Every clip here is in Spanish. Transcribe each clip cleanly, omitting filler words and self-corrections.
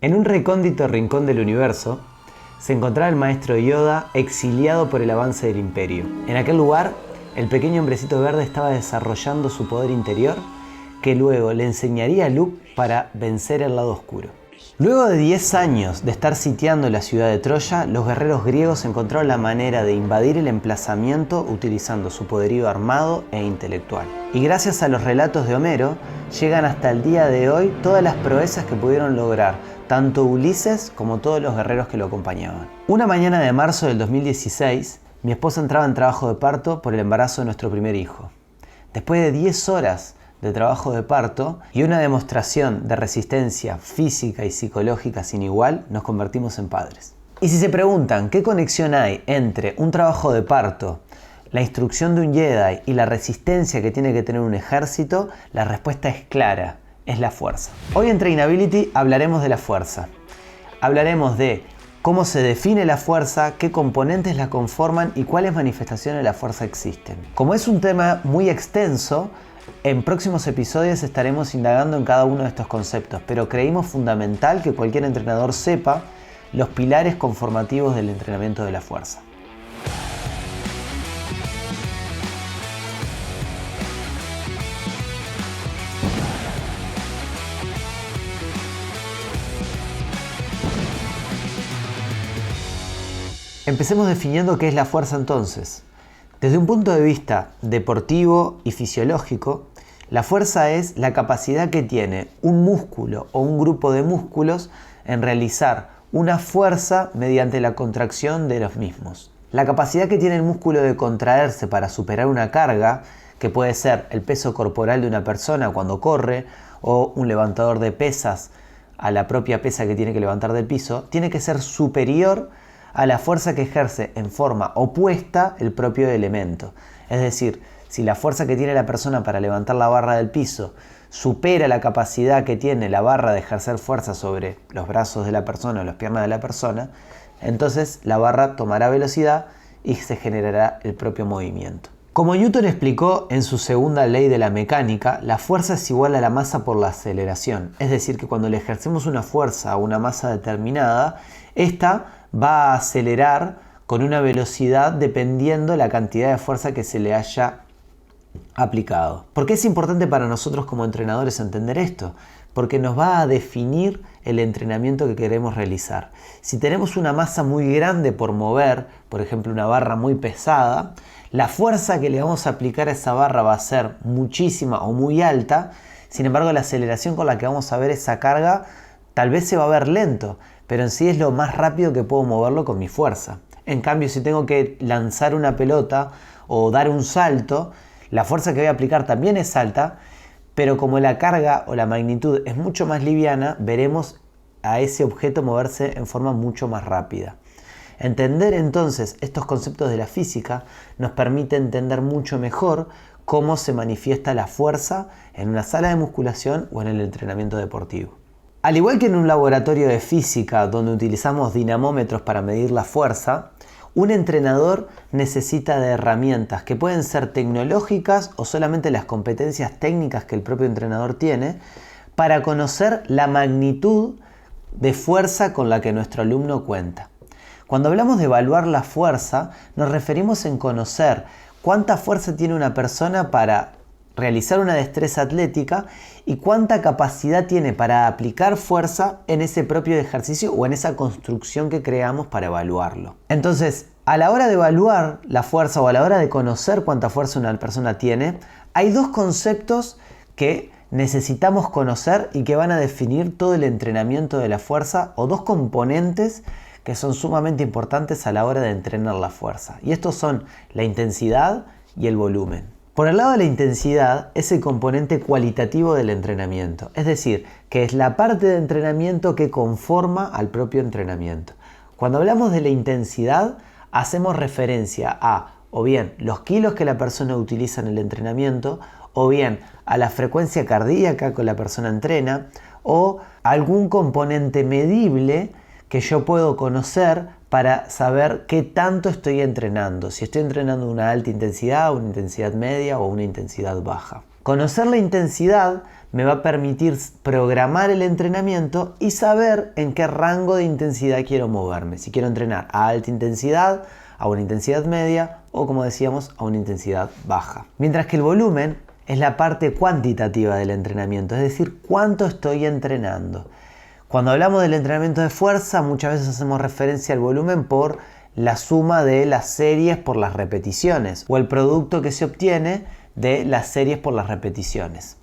En un recóndito rincón del universo, se encontraba el maestro Yoda exiliado por el avance del Imperio. En aquel lugar, el pequeño hombrecito verde estaba desarrollando su poder interior, que luego le enseñaría a Luke para vencer el lado oscuro. Luego de 10 años de estar sitiando la ciudad de Troya, los guerreros griegos encontraron la manera de invadir el emplazamiento utilizando su poderío armado e intelectual. Y gracias a los relatos de Homero, llegan hasta el día de hoy todas las proezas que pudieron lograr tanto Ulises como todos los guerreros que lo acompañaban. Una mañana de marzo del 2016, mi esposa entraba en trabajo de parto por el embarazo de nuestro primer hijo. Después de 10 horas de trabajo de parto y una demostración de resistencia física y psicológica sin igual, nos convertimos en padres. Y si se preguntan qué conexión hay entre un trabajo de parto, la instrucción de un Jedi y la resistencia que tiene que tener un ejército, la respuesta es clara, es la fuerza. Hoy en Trainability hablaremos de la fuerza. Hablaremos de cómo se define la fuerza, qué componentes la conforman y cuáles manifestaciones de la fuerza existen. Como es un tema muy extenso, en próximos episodios estaremos indagando en cada uno de estos conceptos, pero creímos fundamental que cualquier entrenador sepa los pilares conformativos del entrenamiento de la fuerza. Empecemos definiendo qué es la fuerza entonces. Desde un punto de vista deportivo y fisiológico, la fuerza es la capacidad que tiene un músculo o un grupo de músculos en realizar una fuerza mediante la contracción de los mismos. La capacidad que tiene el músculo de contraerse para superar una carga, que puede ser el peso corporal de una persona cuando corre o un levantador de pesas a la propia pesa que tiene que levantar del piso, tiene que ser superior a la fuerza que ejerce en forma opuesta el propio elemento. Es decir, si la fuerza que tiene la persona para levantar la barra del piso supera la capacidad que tiene la barra de ejercer fuerza sobre los brazos de la persona o las piernas de la persona, entonces la barra tomará velocidad y se generará el propio movimiento. Como Newton explicó en su segunda ley de la mecánica, la fuerza es igual a la masa por la aceleración. Es decir, que cuando le ejercemos una fuerza a una masa determinada, esta va a acelerar con una velocidad dependiendo la cantidad de fuerza que se le haya aplicado. ¿Por qué es importante para nosotros como entrenadores entender esto? Porque nos va a definir el entrenamiento que queremos realizar. Si tenemos una masa muy grande por mover, por ejemplo una barra muy pesada, la fuerza que le vamos a aplicar a esa barra va a ser muchísima o muy alta. Sin embargo, la aceleración con la que vamos a ver esa carga tal vez se va a ver lento, pero en sí es lo más rápido que puedo moverlo con mi fuerza. En cambio, si tengo que lanzar una pelota o dar un salto, la fuerza que voy a aplicar también es alta, pero como la carga o la magnitud es mucho más liviana, veremos a ese objeto moverse en forma mucho más rápida. Entender entonces estos conceptos de la física nos permite entender mucho mejor cómo se manifiesta la fuerza en una sala de musculación o en el entrenamiento deportivo. Al igual que en un laboratorio de física donde utilizamos dinamómetros para medir la fuerza, un entrenador necesita de herramientas que pueden ser tecnológicas o solamente las competencias técnicas que el propio entrenador tiene para conocer la magnitud de fuerza con la que nuestro alumno cuenta. Cuando hablamos de evaluar la fuerza, nos referimos en conocer cuánta fuerza tiene una persona para realizar una destreza atlética y cuánta capacidad tiene para aplicar fuerza en ese propio ejercicio o en esa construcción que creamos para evaluarlo. Entonces, a la hora de evaluar la fuerza o a la hora de conocer cuánta fuerza una persona tiene, hay dos conceptos que necesitamos conocer y que van a definir todo el entrenamiento de la fuerza, o dos componentes que son sumamente importantes a la hora de entrenar la fuerza. Y estos son la intensidad y el volumen. Por el lado de la intensidad es el componente cualitativo del entrenamiento, es decir, que es la parte de entrenamiento que conforma al propio entrenamiento. Cuando hablamos de la intensidad, hacemos referencia a o bien los kilos que la persona utiliza en el entrenamiento, o bien a la frecuencia cardíaca que la persona entrena, o algún componente medible que yo puedo conocer para saber qué tanto estoy entrenando, si estoy entrenando una alta intensidad, una intensidad media o una intensidad baja. Conocer la intensidad me va a permitir programar el entrenamiento y saber en qué rango de intensidad quiero moverme. Si quiero entrenar a alta intensidad, a una intensidad media o, como decíamos, a una intensidad baja. Mientras que el volumen es la parte cuantitativa del entrenamiento, es decir, cuánto estoy entrenando. Cuando hablamos del entrenamiento de fuerza, muchas veces hacemos referencia al volumen por la suma de las series por las repeticiones o el producto que se obtiene de las series por las repeticiones.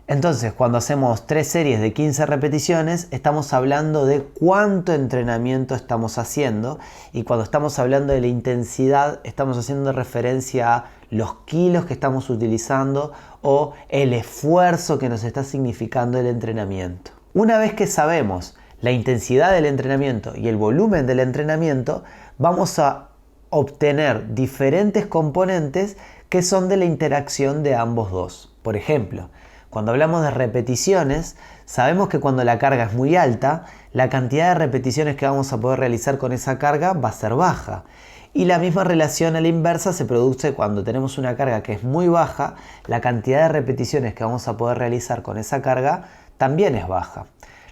Entonces, cuando hacemos 3 series de 15 repeticiones, estamos hablando de cuánto entrenamiento estamos haciendo, y cuando estamos hablando de la intensidad, estamos haciendo referencia a los kilos que estamos utilizando o el esfuerzo que nos está significando el entrenamiento. Una vez que sabemos la intensidad del entrenamiento y el volumen del entrenamiento, vamos a obtener diferentes componentes que son de la interacción de ambos dos. Por ejemplo, cuando hablamos de repeticiones, sabemos que cuando la carga es muy alta, la cantidad de repeticiones que vamos a poder realizar con esa carga va a ser baja. Y la misma relación a la inversa se produce cuando tenemos una carga que es muy baja, la cantidad de repeticiones que vamos a poder realizar con esa carga también es baja.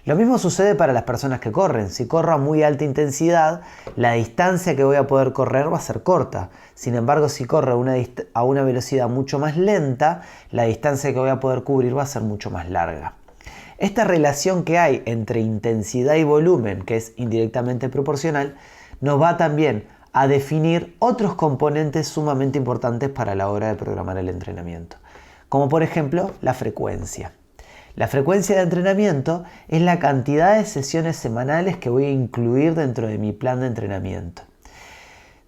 Lo mismo sucede para las personas que corren. Si corro a muy alta intensidad, la distancia que voy a poder correr va a ser corta. Sin embargo, si corro a una velocidad mucho más lenta, la distancia que voy a poder cubrir va a ser mucho más larga. Esta relación que hay entre intensidad y volumen, que es indirectamente proporcional, nos va también a definir otros componentes sumamente importantes para la hora de programar el entrenamiento, como por ejemplo la frecuencia. La frecuencia de entrenamiento es la cantidad de sesiones semanales que voy a incluir dentro de mi plan de entrenamiento.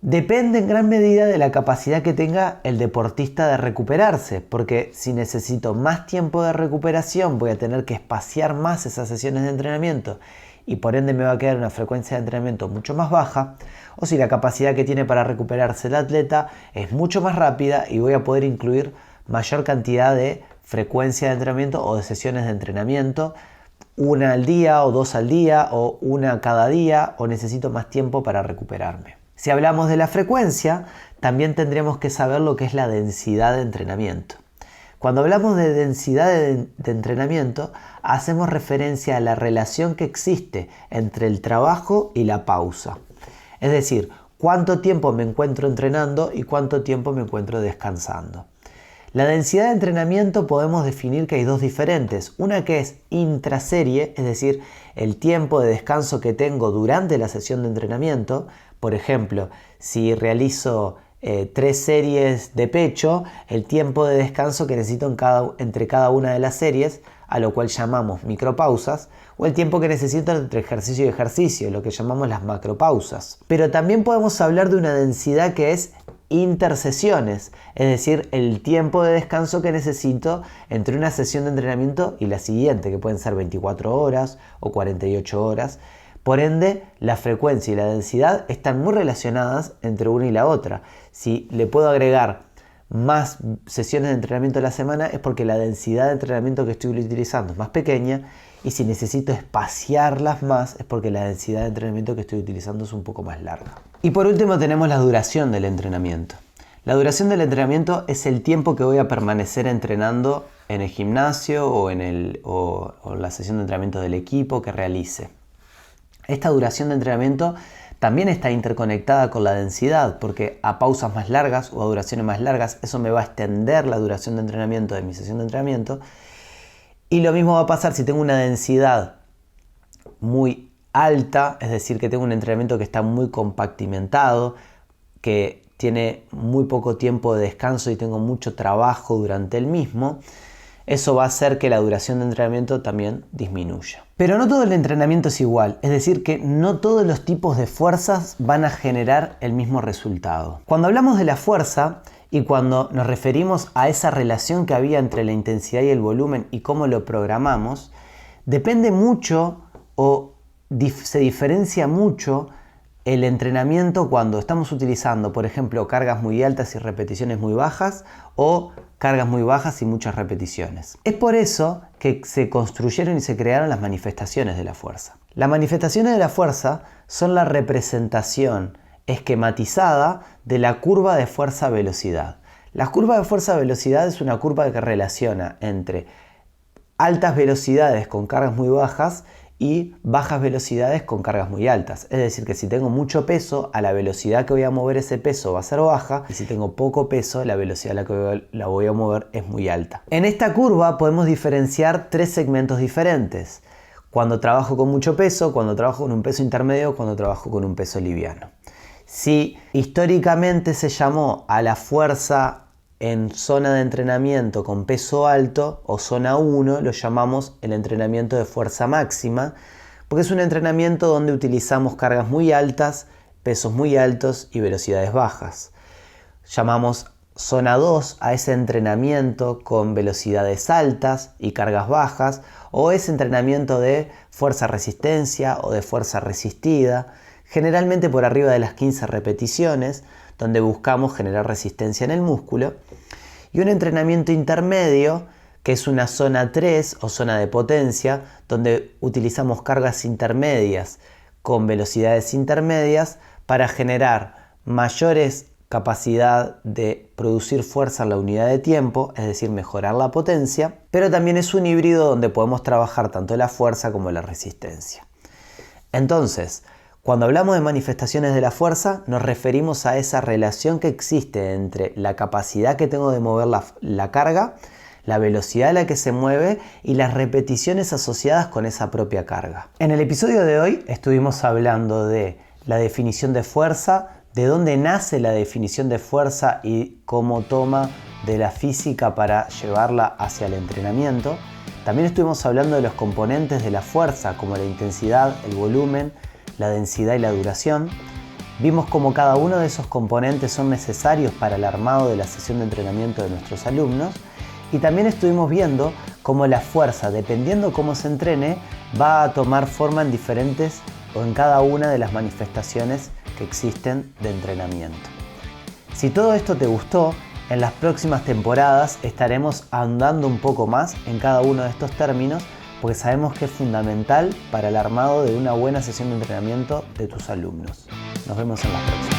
Depende en gran medida de la capacidad que tenga el deportista de recuperarse, porque si necesito más tiempo de recuperación voy a tener que espaciar más esas sesiones de entrenamiento y por ende me va a quedar una frecuencia de entrenamiento mucho más baja, o si la capacidad que tiene para recuperarse el atleta es mucho más rápida y voy a poder incluir mayor cantidad de frecuencia de entrenamiento o de sesiones de entrenamiento, una al día o 2 al día o una cada día, o necesito más tiempo para recuperarme. Si hablamos de la frecuencia, también tendremos que saber lo que es la densidad de entrenamiento. Cuando hablamos de densidad de entrenamiento, hacemos referencia a la relación que existe entre el trabajo y la pausa. Es decir, cuánto tiempo me encuentro entrenando y cuánto tiempo me encuentro descansando. La densidad de entrenamiento podemos definir que hay dos diferentes. Una que es intraserie, es decir, el tiempo de descanso que tengo durante la sesión de entrenamiento. Por ejemplo, si realizo 3 series de pecho, el tiempo de descanso que necesito entre cada una de las series, a lo cual llamamos micropausas, o el tiempo que necesito entre ejercicio y ejercicio, lo que llamamos las macropausas. Pero también podemos hablar de una densidad que es intersesiones, es decir, el tiempo de descanso que necesito entre una sesión de entrenamiento y la siguiente, que pueden ser 24 horas o 48 horas. Por ende, la frecuencia y la densidad están muy relacionadas entre una y la otra. Si le puedo agregar más sesiones de entrenamiento a la semana es porque la densidad de entrenamiento que estoy utilizando es más pequeña, y si necesito espaciarlas más es porque la densidad de entrenamiento que estoy utilizando es un poco más larga. Y por último tenemos la duración del entrenamiento. La duración del entrenamiento es el tiempo que voy a permanecer entrenando en el gimnasio o en la sesión de entrenamiento del equipo que realice. Esta duración de entrenamiento también está interconectada con la densidad, porque a pausas más largas o a duraciones más largas, eso me va a extender la duración de entrenamiento de mi sesión de entrenamiento. Y lo mismo va a pasar si tengo una densidad muy alta, es decir, que tengo un entrenamiento que está muy compartimentado, que tiene muy poco tiempo de descanso y tengo mucho trabajo durante el mismo. Eso va a hacer que la duración de entrenamiento también disminuya. Pero no todo el entrenamiento es igual, es decir, que no todos los tipos de fuerzas van a generar el mismo resultado. Cuando hablamos de la fuerza y cuando nos referimos a esa relación que había entre la intensidad y el volumen y cómo lo programamos, depende mucho o se diferencia mucho el entrenamiento cuando estamos utilizando, por ejemplo, cargas muy altas y repeticiones muy bajas, o cargas muy bajas y muchas repeticiones. Es por eso que se construyeron y se crearon las manifestaciones de la fuerza. Las manifestaciones de la fuerza son la representación esquematizada de la curva de fuerza-velocidad. La curva de fuerza-velocidad es una curva que relaciona entre altas velocidades con cargas muy bajas y bajas velocidades con cargas muy altas. Es decir, que si tengo mucho peso, a la velocidad que voy a mover ese peso va a ser baja, y si tengo poco peso, la velocidad a la que la voy a mover es muy alta. En esta curva podemos diferenciar tres segmentos diferentes: cuando trabajo con mucho peso, cuando trabajo con un peso intermedio, cuando trabajo con un peso liviano. Si históricamente se llamó a la fuerza en zona de entrenamiento con peso alto o zona 1, lo llamamos el entrenamiento de fuerza máxima, porque es un entrenamiento donde utilizamos cargas muy altas, pesos muy altos y velocidades bajas. Llamamos zona 2 a ese entrenamiento con velocidades altas y cargas bajas, o ese entrenamiento de fuerza-resistencia o de fuerza resistida, generalmente por arriba de las 15 repeticiones, donde buscamos generar resistencia en el músculo, y un entrenamiento intermedio, que es una zona 3 o zona de potencia, donde utilizamos cargas intermedias con velocidades intermedias para generar mayores capacidad de producir fuerza en la unidad de tiempo, es decir, mejorar la potencia, pero también es un híbrido donde podemos trabajar tanto la fuerza como la resistencia. Entonces, cuando hablamos de manifestaciones de la fuerza, nos referimos a esa relación que existe entre la capacidad que tengo de mover la carga, la velocidad a la que se mueve y las repeticiones asociadas con esa propia carga. En el episodio de hoy estuvimos hablando de la definición de fuerza, de dónde nace la definición de fuerza y cómo toma de la física para llevarla hacia el entrenamiento. También estuvimos hablando de los componentes de la fuerza, como la intensidad, el volumen, la densidad y la duración. Vimos cómo cada uno de esos componentes son necesarios para el armado de la sesión de entrenamiento de nuestros alumnos, y también estuvimos viendo cómo la fuerza, dependiendo cómo se entrene, va a tomar forma en diferentes o en cada una de las manifestaciones que existen de entrenamiento. Si todo esto te gustó, en las próximas temporadas estaremos ahondando un poco más en cada uno de estos términos, porque sabemos que es fundamental para el armado de una buena sesión de entrenamiento de tus alumnos. Nos vemos en la próxima.